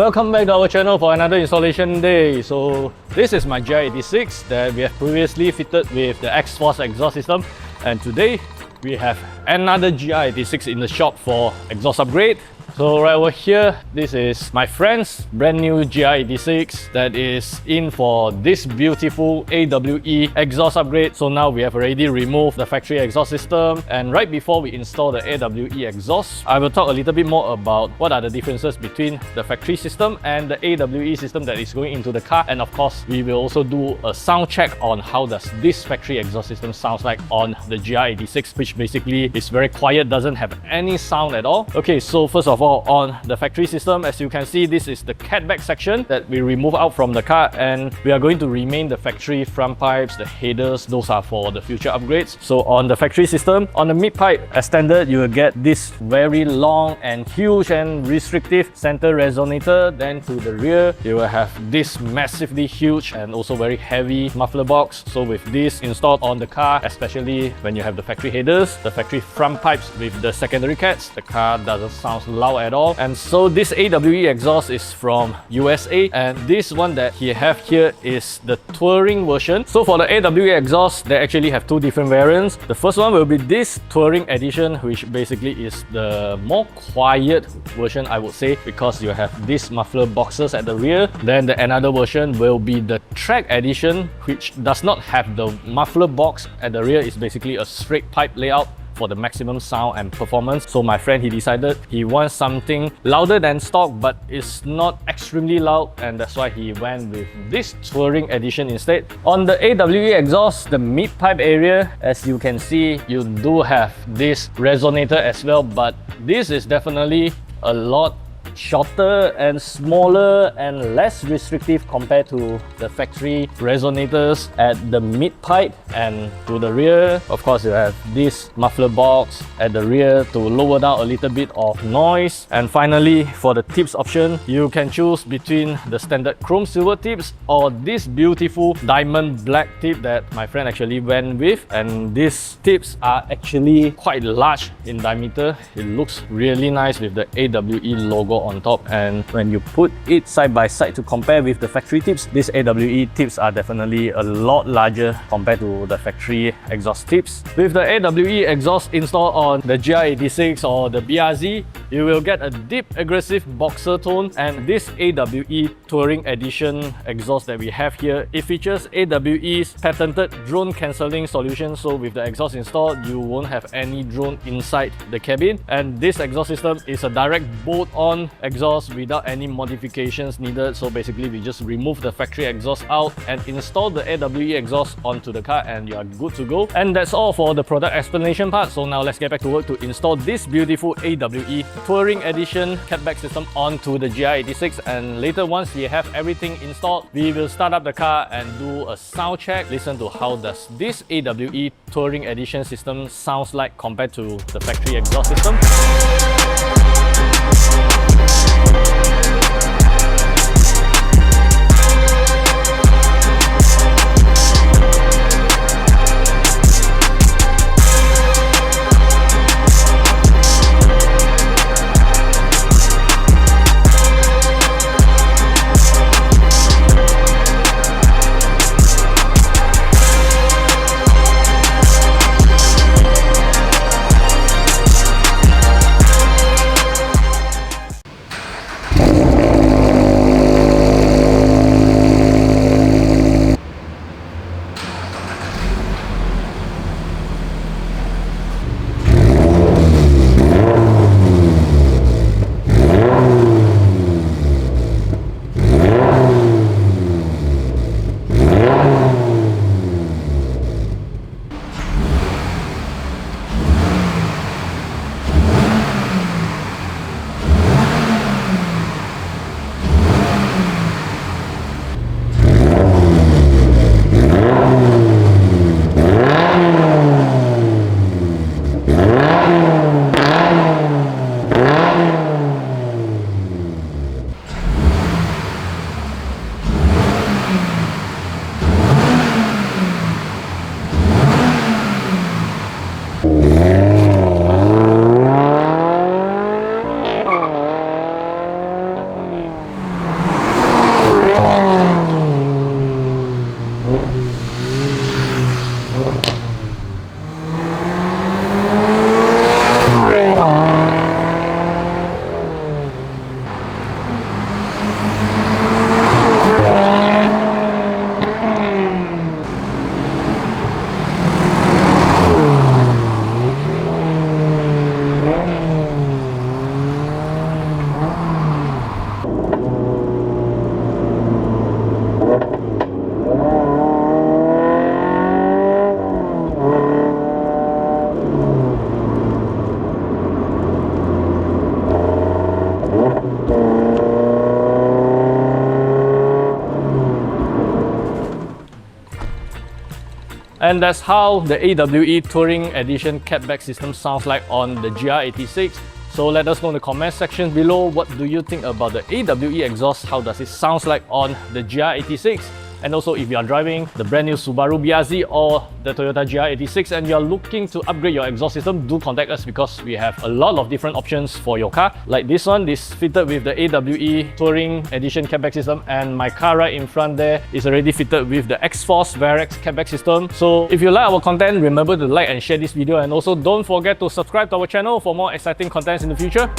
Welcome back to our channel for another installation day. So this is my GR86 that we have previously fitted with the X-Force exhaust system, and today we have another GR86 in the shop for exhaust upgrade. So right over here, this is my friend's brand new GR86 that is in for this beautiful AWE exhaust upgrade. So now we have already removed the factory exhaust system, and right before we install the AWE exhaust, I will talk a little bit more about what are the differences between the factory system and the AWE system that is going into the car. And of course, we will also do a sound check on how does this factory exhaust system sounds like on the GR86, which basically is very quiet, doesn't have any sound at all. Okay, so first of all, on the factory system, as you can see, this is the catback section that we remove out from the car, and we are going to remain the factory front pipes, the headers, those are for the future upgrades. So on the factory system, on the mid pipe as standard, you will get this very long and huge and restrictive center resonator. Then to the rear, you will have this massively huge and also very heavy muffler box. So with this installed on the car, especially when you have the factory headers, the factory front pipes with the secondary cats, the car doesn't sound loud at all. And so this AWE exhaust is from USA, and this one that he have here is the touring version. So for the AWE exhaust, they actually have two different variants. The first one will be this touring edition, which basically is the more quiet version, I would say, because you have these muffler boxes at the rear. Then the another version will be the track edition, which does not have the muffler box at the rear. It's basically a straight pipe layout for the maximum sound and performance. So my friend, he decided he wants something louder than stock, but it's not extremely loud, and that's why he went with this touring edition instead. On the AWE exhaust, the mid pipe area, as you can see, you do have this resonator as well, but this is definitely a lot shorter and smaller and less restrictive compared to the factory resonators at the mid pipe. And to the rear, of course, you have this muffler box at the rear to lower down a little bit of noise. And finally, for the tips option, you can choose between the standard chrome silver tips or this beautiful diamond black tip that my friend actually went with. And these tips are actually quite large in diameter. It looks really nice with the AWE logo on top, and when you put it side by side to compare with the factory tips, these AWE tips are definitely a lot larger compared to the factory exhaust tips. With the AWE exhaust installed on the GR86 or the BRZ, you will get a deep aggressive boxer tone. And this AWE Touring Edition exhaust that we have here, it features AWE's patented drone cancelling solution. So with the exhaust installed, you won't have any drone inside the cabin. And this exhaust system is a direct bolt-on exhaust without any modifications needed. So basically, we just remove the factory exhaust out and install the AWE exhaust onto the car, and you are good to go. And that's all for the product explanation part. So now let's get back to work to install this beautiful AWE Touring Edition catback system onto the GR86. And later, once we have everything installed, we will start up the car and do a sound check. Listen to how does this AWE Touring Edition system sounds like compared to the factory exhaust system. And that's how the AWE Touring Edition catback system sounds like on the GR86. So let us know in the comment section below, what do you think about the AWE exhaust? How does it sound like on the GR86? And also, if you are driving the brand new Subaru BRZ or the Toyota GR86 and you are looking to upgrade your exhaust system, do contact us because we have a lot of different options for your car. Like this one, this fitted with the AWE Touring Edition catback system, and my car right in front there is already fitted with the X-Force Varex catback system. So if you like our content, remember to like and share this video, and also don't forget to subscribe to our channel for more exciting contents in the future.